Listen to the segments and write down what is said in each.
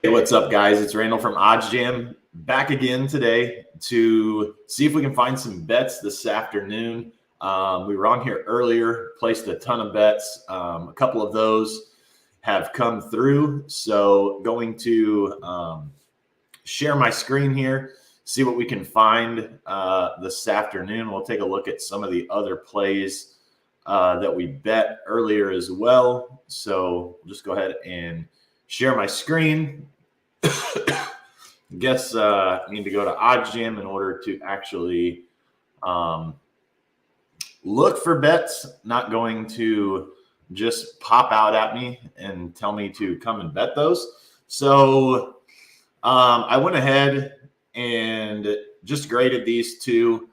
Hey, what's up, guys? It's Randall from OddsJam, back again today to see if we can find some bets this afternoon. We were on here earlier, placed a ton of bets. A couple of those have come through, so going to share my screen here, see what we can find this afternoon. We'll take a look at some of the other plays that we bet earlier as well. So we'll just go ahead and share my screen. Guess I need to go to OddsJam in order to actually look for bets, not going to just pop out at me and tell me to come and bet those. So I went ahead and just graded these two.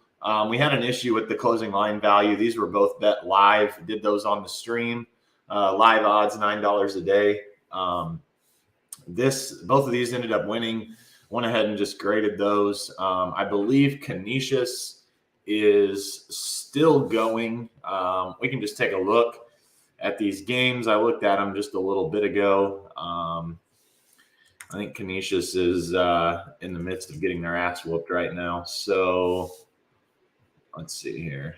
We had an issue with the closing line value. These were both bet live, did those on the stream. Live odds, $9 a day. Both of these ended up winning. Went ahead and just graded those. I believe Canisius is still going. We can just take a look at these games. I looked at them just a little bit ago. I think Canisius is in the midst of getting their ass whooped right now. So let's see here.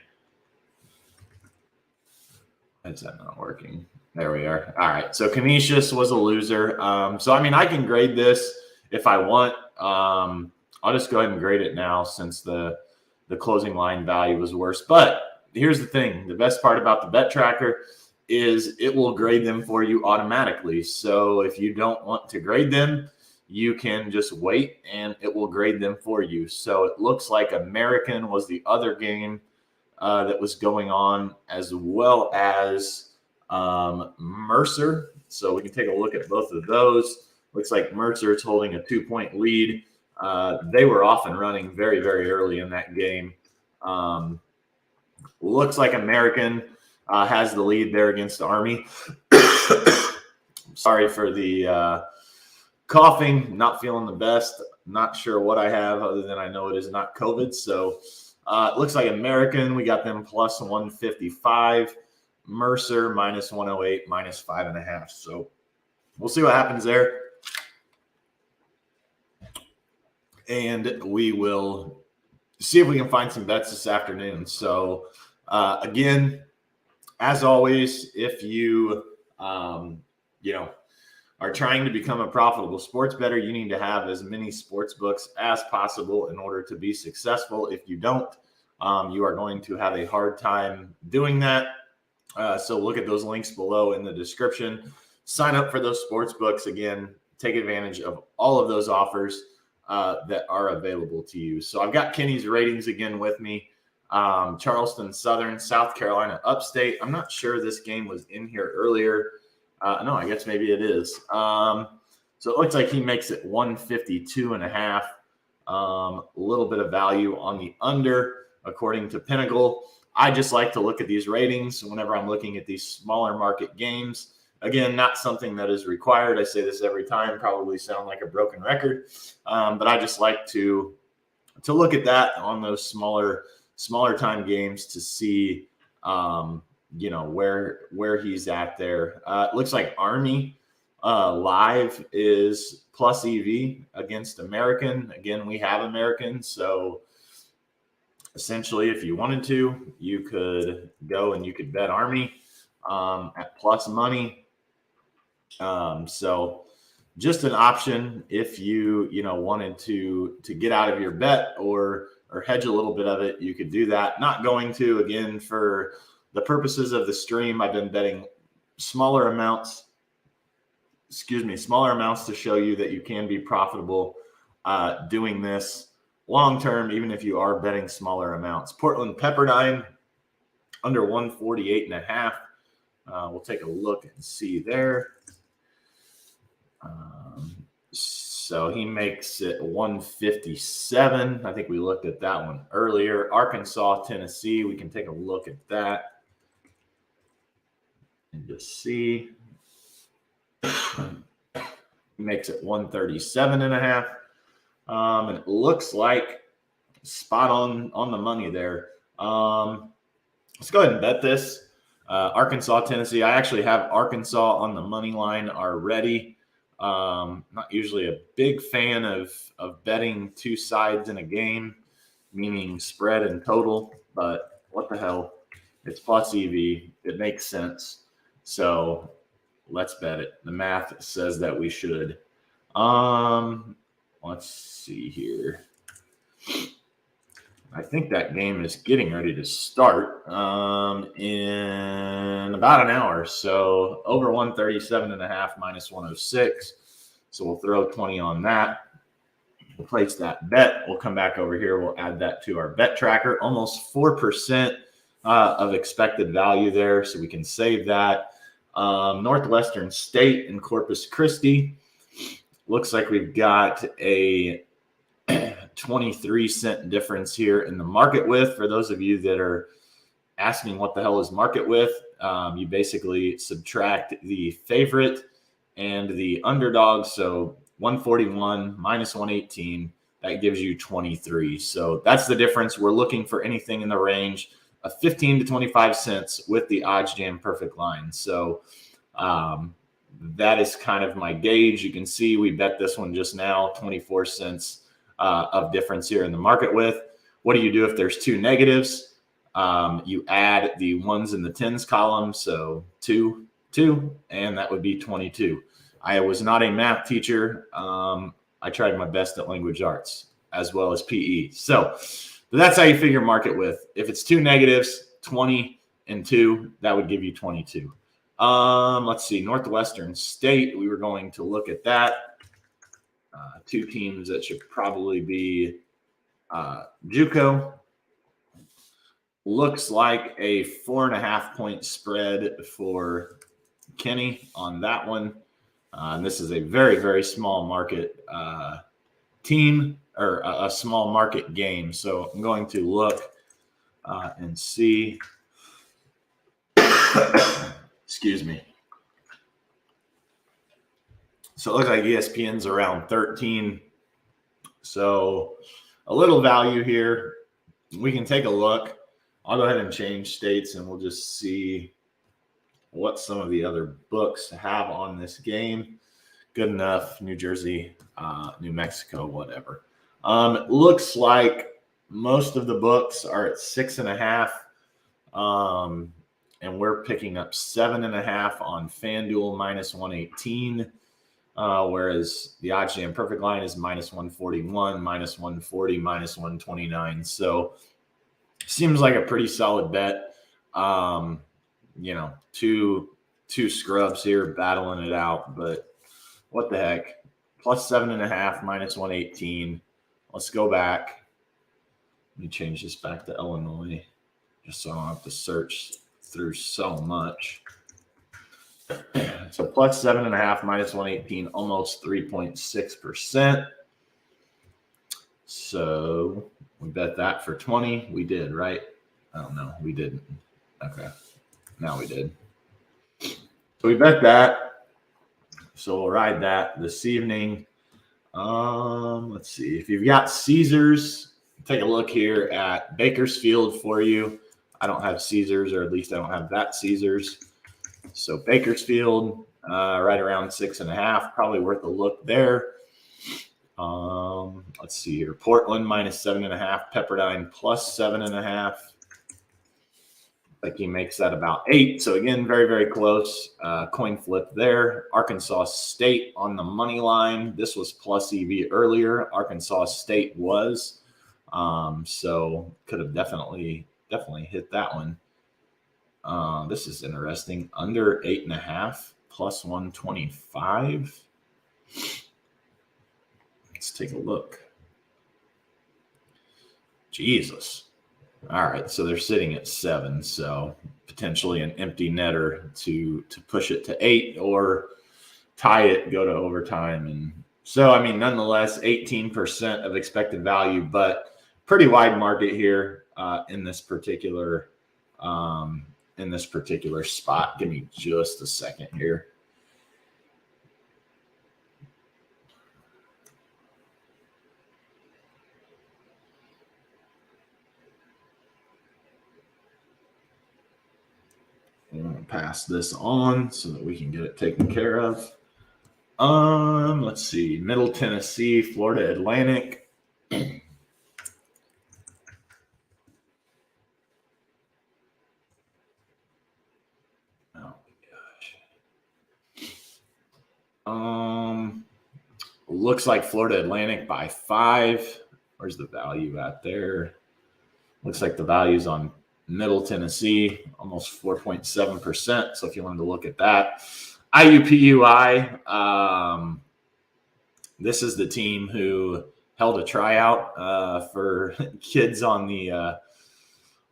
Is that not working? There we are. All right. So Canisius was a loser. So, I mean, I can grade this if I want. I'll just go ahead and grade it now since the closing line value was worse. But here's the thing. The best part about the bet tracker is it will grade them for you automatically. So if you don't want to grade them, you can just wait and it will grade them for you. So it looks like American was the other game that was going on, as well as Mercer. So we can take a look at both of those. Looks like Mercer is holding a 2-point lead. They were off and running very, very early in that game. Looks like American has the lead there against Army. Sorry for the coughing, not feeling the best. Not sure what I have other than I know it is not COVID. So it looks like American, we got them plus 155. Mercer minus 108, minus 5.5. So we'll see what happens there. And we will see if we can find some bets this afternoon. So again, as always, if you are trying to become a profitable sports bettor, you need to have as many sports books as possible in order to be successful. If you don't, you are going to have a hard time doing that. So look at those links below in the description. Sign up for those sports books. Again, take advantage of all of those offers that are available to you. So I've got Kenny's ratings again with me. Charleston Southern, South Carolina Upstate. I'm not sure this game was in here earlier. No, I guess maybe it is. So it looks like he makes it 152.5. A little bit of value on the under, according to Pinnacle. I just like to look at these ratings whenever I'm looking at these smaller market games. Again, not something that is required. I say this every time, probably sound like a broken record. But I just like to look at that on those smaller time games to see, where he's at there. It looks like Army live is plus EV against American. Again, we have American. So essentially, if you wanted to, you could go and you could bet Army at plus money. So just an option if you wanted to get out of your bet or hedge a little bit of it, you could do that. Not going to, again, for the purposes of the stream, I've been betting smaller amounts to show you that you can be profitable doing this long term, even if you are betting smaller amounts. Portland Pepperdine under 148.5. We'll take a look and see there. So he makes it 157. I think we looked at that one earlier. Arkansas, Tennessee. We can take a look at that and just see. He makes it 137.5. And it looks like spot on the money there. Let's go ahead and bet this. Arkansas, Tennessee. I actually have Arkansas on the money line already. Not usually a big fan of betting two sides in a game, meaning spread and total, but what the hell? It's plus EV. It makes sense. So let's bet it. The math says that we should. Let's see here. I think that game is getting ready to start in about an hour. So over 137.5 minus 106. So we'll throw 20 on that. We'll place that bet. We'll come back over here. We'll add that to our bet tracker. Almost 4% of expected value there. So we can save that. Northwestern State in Corpus Christi. Looks like we've got a 23-cent difference here in the market width. For those of you that are asking what the hell is market width, you basically subtract the favorite and the underdog. So 141 minus 118, that gives you 23. So that's the difference. We're looking for anything in the range of 15 to 25 cents with the OddsJam perfect line. So that is kind of my gauge. You can see we bet this one just now, 24 cents of difference here in the market width. What do you do if there's two negatives? You add the ones in the tens column. So 2, and that would be 22. I was not a math teacher. I tried my best at language arts as well as PE. So that's how you figure market width. If it's two negatives, 20 and 2, that would give you 22. Let's see, Northwestern State, we were going to look at that. Two teams that should probably be JUCO. Looks like a 4.5-point spread for Kenny on that one. And this is a very, very small market team, or a small market game. So I'm going to look and see. Excuse me. So it looks like ESPN's around 13. So a little value here. We can take a look. I'll go ahead and change states and we'll just see what some of the other books have on this game. Good enough. New Jersey, New Mexico, whatever. It looks like most of the books are at 6.5. And we're picking up 7.5 on FanDuel minus 118. Whereas the OddsJam perfect line is minus 141, minus 140, minus 129. So seems like a pretty solid bet. Two scrubs here battling it out, but what the heck? Plus 7.5, minus 118. Let's go back. Let me change this back to Illinois just so I don't have to search through so much. So plus 7.5, minus 118, almost 3.6%. So we bet that for 20. We did, right? I don't know. We didn't. Okay. Now we did. So we bet that. So we'll ride that this evening. Let's see. If you've got Caesars, take a look here at Bakersfield for you. I don't have Caesars, or at least I don't have that Caesars. So Bakersfield, right around 6.5, probably worth a look there. Let's see here. Portland minus 7.5, Pepperdine plus 7.5. Like he makes that about 8. So again, very, very close. Coin flip there. Arkansas State on the money line. This was plus EV earlier. Arkansas State was. So could have definitely hit that one. This is interesting. Under 8.5 plus 125. Let's take a look. Jesus. All right, so they're sitting at 7, so potentially an empty netter to push it to 8 or tie it, go to overtime. And so, I mean, nonetheless, 18% of expected value, but pretty wide market here in this particular spot. Give me just a second here. I'm going to pass this on so that we can get it taken care of. Let's see. Middle Tennessee, Florida Atlantic. Oh my gosh. Looks like Florida Atlantic by 5. Where's the value at there? Looks like the value's on Middle Tennessee, almost 4.7%. So if you wanted to look at that, IUPUI. This is the team who held a tryout for kids on the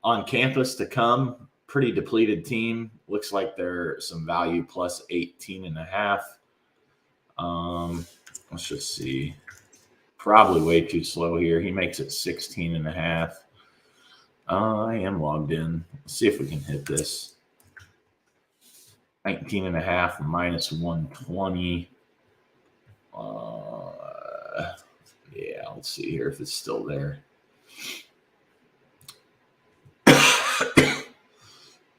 on campus to come. Pretty depleted team. Looks like they're some value plus 18.5. Let's just see. Probably way too slow here. He makes it 16.5. I am logged in. Let's see if we can hit this. 19.5 minus 120. Yeah, let's see here if it's still there.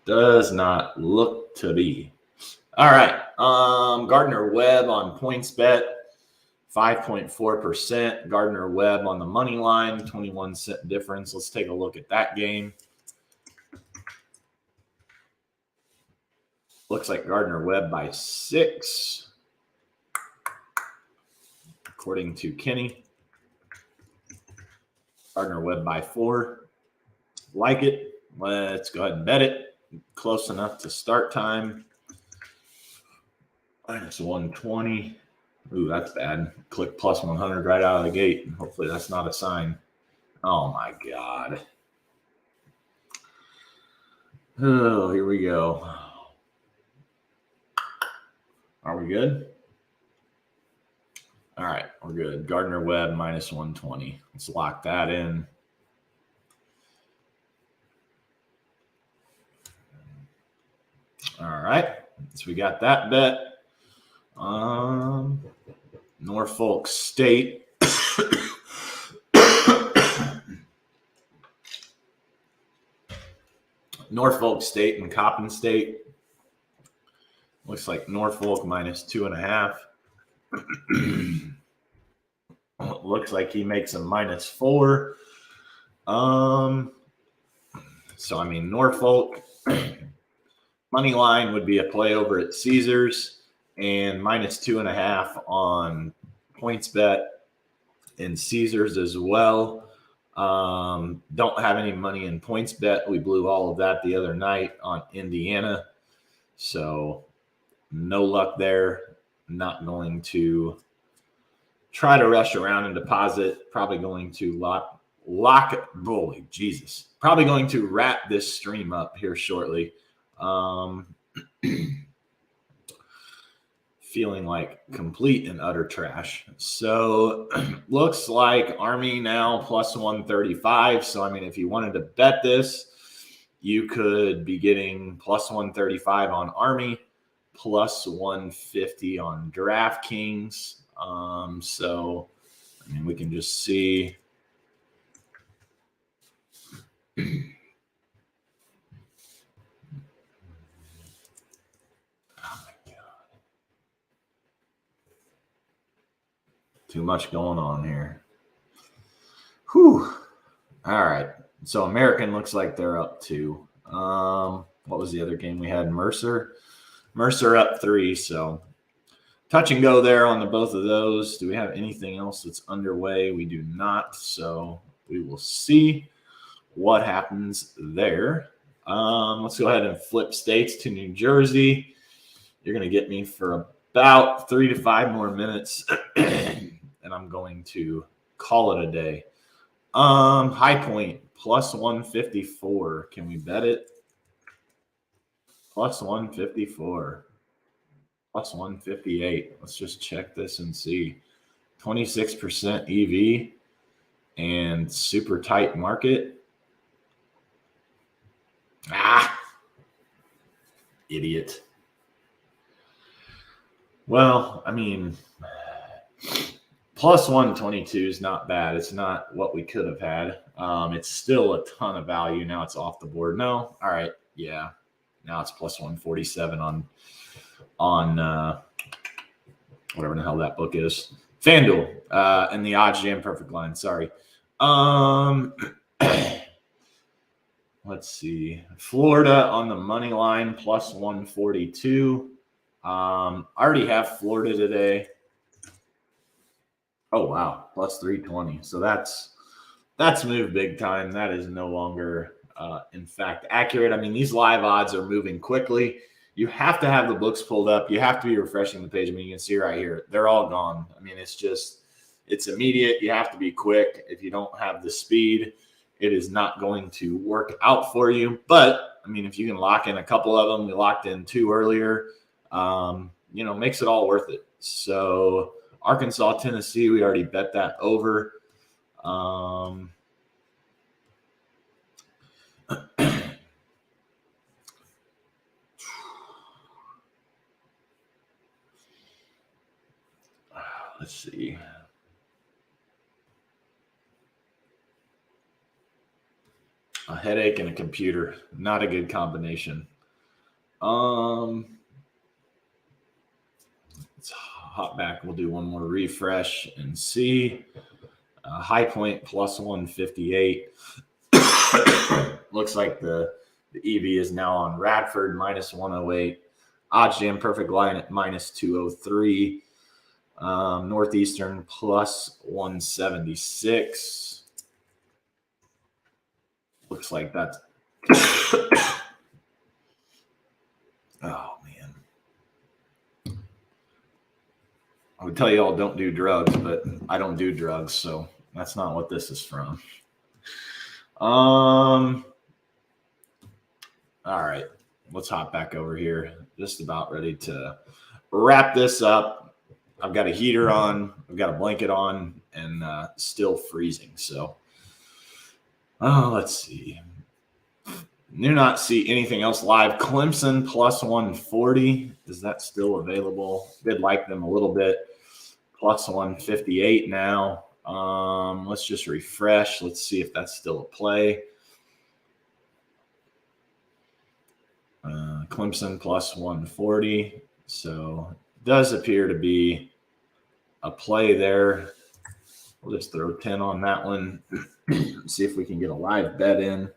Does not look to be. All right. Gardner Webb on PointsBet, 5.4%. Gardner Webb on the money line, 21-cent difference. Let's take a look at that game. Looks like Gardner Webb by 6, according to Kenny. Gardner Webb by 4. Like it. Let's go ahead and bet it. Close enough to start time. Minus 120. Ooh, that's bad. Click plus 100 right out of the gate. Hopefully that's not a sign. Oh, my God. Oh, here we go. Are we good? All right, we're good. Gardner Webb minus 120. Let's lock that in. All right, so we got that bet. Norfolk State. Norfolk State and Coppin State. Looks like Norfolk minus 2.5. Looks like he makes a minus 4. So I mean Norfolk money line would be a play over at Caesars, and minus 2.5 on PointsBet and Caesars as well. Don't have any money in PointsBet. We blew all of that the other night on Indiana, so no luck there. Not going to try to rush around and deposit. Probably going to lock it. Holy Jesus. Probably going to wrap this stream up here shortly. Feeling like complete and utter trash. So looks like Army now plus 135. So, I mean, if you wanted to bet this, you could be getting plus 135 on Army, plus 150 on DraftKings. So, I mean, we can just see. Too much going on here. Whew. All right. So American looks like they're up 2. What was the other game we had? Mercer up 3. So touch and go there on the both of those. Do we have anything else that's underway? We do not. So we will see what happens there. Let's go ahead and flip states to New Jersey. You're going to get me for about 3 to 5 more minutes. And I'm going to call it a day. High Point plus 154. Can we bet it? Plus 154. Plus 158. Let's just check this and see. 26% EV and super tight market. Idiot. Well, I mean, plus 122 is not bad. It's not what we could have had. It's still a ton of value. Now it's off the board. No. All right. Yeah. Now it's plus 147 on whatever the hell that book is. FanDuel and the OddsJam perfect line. Sorry. Let's see. Florida on the money line plus 142. I already have Florida today. Oh, wow. Plus 320. So that's moved big time. That is no longer, in fact, accurate. I mean, these live odds are moving quickly. You have to have the books pulled up. You have to be refreshing the page. I mean, you can see right here, they're all gone. I mean, it's immediate. You have to be quick. If you don't have the speed, it is not going to work out for you. But, I mean, if you can lock in a couple of them, we locked in 2 earlier, makes it all worth it. So Arkansas, Tennessee, we already bet that over. Let's see. A headache and a computer. Not a good combination. Let's hop back. We'll do one more refresh and see. High Point plus 158. Looks like the EV is now on Radford minus 108. OddsJam perfect line at minus 203. Northeastern plus 176. Looks like that's oh man. I would tell you all don't do drugs, but I don't do drugs, so that's not what this is from. All right, let's hop back over here. Just about ready to wrap this up. I've got a heater on, I've got a blanket on, and still freezing. So, let's see. Do not see anything else live. Clemson plus 140. Is that still available? Did like them a little bit. Plus 158 now. Let's just refresh. Let's see if that's still a play. Clemson plus 140. So does appear to be a play there. We'll just throw 10 on that one. See if we can get a live bet in.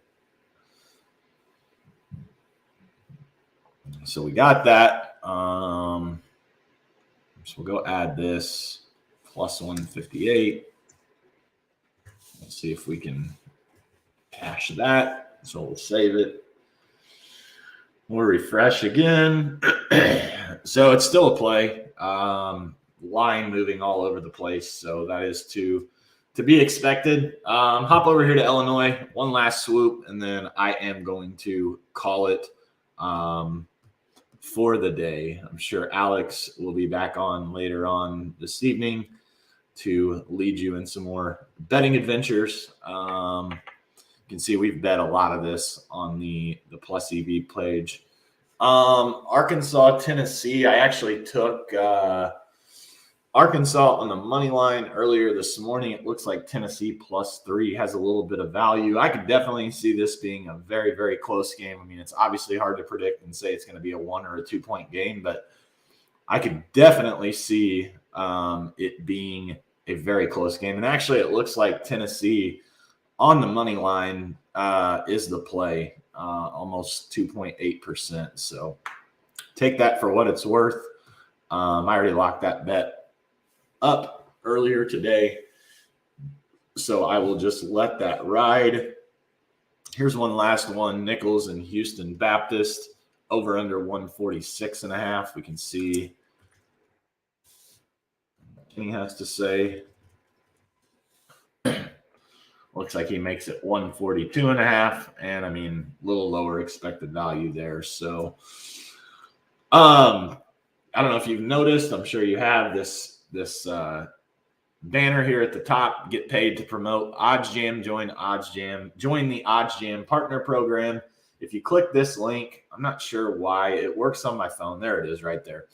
So we got that. So we'll go add this plus 158. Let's see if we can cash that. So we'll save it. We'll refresh again. So it's still a play. Line moving all over the place. So that is to be expected. Hop over here to Illinois. One last swoop, and then I am going to call it for the day. I'm sure Alex will be back on later on this evening to lead you in some more betting adventures. You can see we've bet a lot of this on the Plus EV page. Arkansas, Tennessee. I actually took Arkansas on the money line earlier this morning. It looks like Tennessee plus 3 has a little bit of value. I could definitely see this being a very, very close game. I mean, it's obviously hard to predict and say it's going to be a 1 or a 2 point game, but I could definitely see it being a very close game. And actually, it looks like Tennessee on the money line is the play, almost 2.8%. So take that for what it's worth. I already locked that bet up earlier today, so I will just let that ride. Here's one last one. Nichols and Houston Baptist over under 146.5. We can see what he has to say. Looks like he makes it 142.5, and I mean a little lower expected value there. So I don't know if you've noticed, I'm sure you have, this banner here at the top, get paid to promote OddsJam. Join OddsJam. Join the OddsJam partner program. If you click this link, I'm not sure why it works on my phone. There it is right there.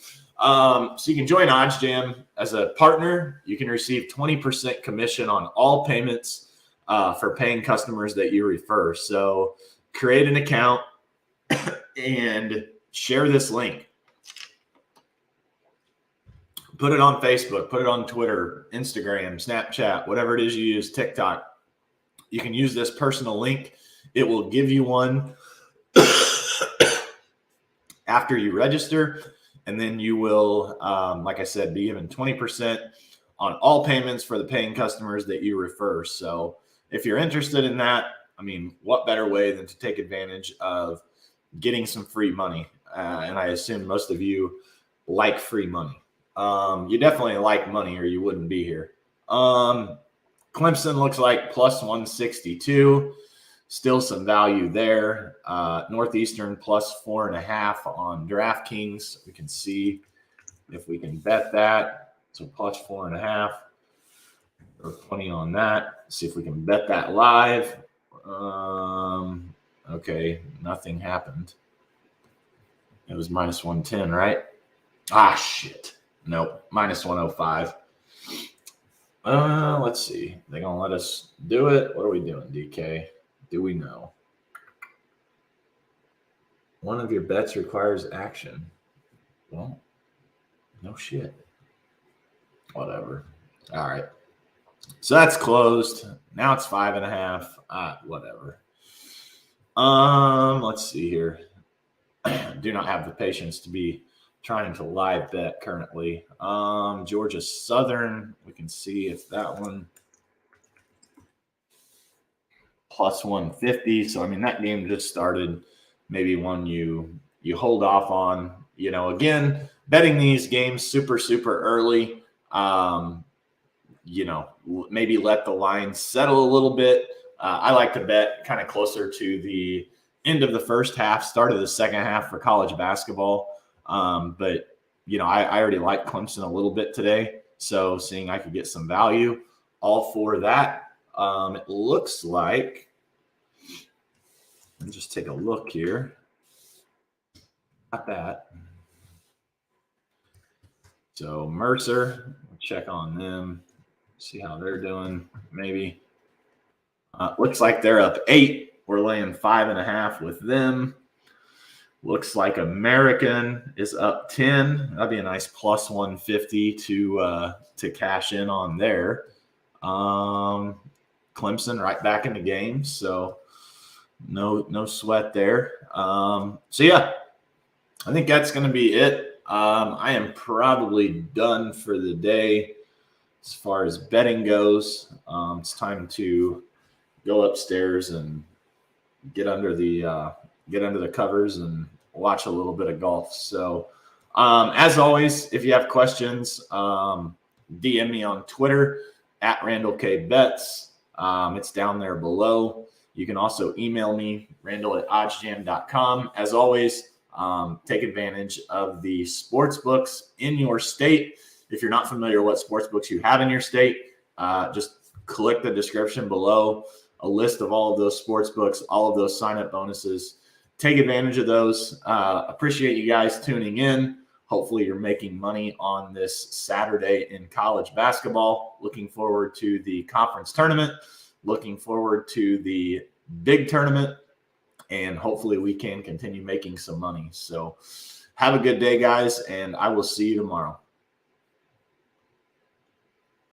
So you can join OddsJam as a partner. You can receive 20% commission on all payments for paying customers that you refer. So create an account and share this link. Put it on Facebook, put it on Twitter, Instagram, Snapchat, whatever it is you use, TikTok. You can use this personal link. It will give you one after you register. And then you will, like I said, be given 20% on all payments for the paying customers that you refer. So if you're interested in that, I mean, what better way than to take advantage of getting some free money? And I assume most of you like free money. You definitely like money or you wouldn't be here. Clemson looks like plus 162. Still some value there. Northeastern plus 4.5 on DraftKings. We can see if we can bet that. So plus 4.5 or 20 on that. See if we can bet that live. Okay, nothing happened. It was minus 110, right? Ah, shit. Nope, minus 105. Let's see. They're going to let us do it. What are we doing, DK? Do we know? One of your bets requires action. Well, no shit. Whatever. All right. So that's closed. Now it's 5.5. Whatever. Let's see here. Do not have the patience to be trying to live bet currently. Georgia Southern. We can see if that one plus 150. So, I mean, that game just started. Maybe one you hold off on. You know, again, betting these games super early. You know, maybe let the line settle a little bit. I like to bet kind of closer to the end of the first half, start of the second half for college basketball. But, you know, I already like Clemson a little bit today. So seeing I could get some value all for that. It looks like, let's just take a look here. Not that. So Mercer, check on them, see how they're doing. Maybe. Looks like they're up 8. We're laying 5.5 with them. Looks like American is up 10. That'd be a nice plus 150 to cash in on there. Clemson right back in the game, so no sweat there. So yeah, I think that's going to be it. I am probably done for the day as far as betting goes. It's time to go upstairs and get under the covers and watch a little bit of golf. So as always, if you have questions, DM me on Twitter at Randall K Bets. It's down there below. You can also email me, Randall@OddsJam.com. As always, take advantage of the sports books in your state. If you're not familiar what sports books you have in your state, just click the description below. A list of all of those sports books, all of those sign-up bonuses. Take advantage of those. Appreciate you guys tuning in. Hopefully you're making money on this Saturday in college basketball. Looking forward to the conference tournament. Looking forward to the big tournament. And hopefully we can continue making some money. So have a good day, guys, and I will see you tomorrow.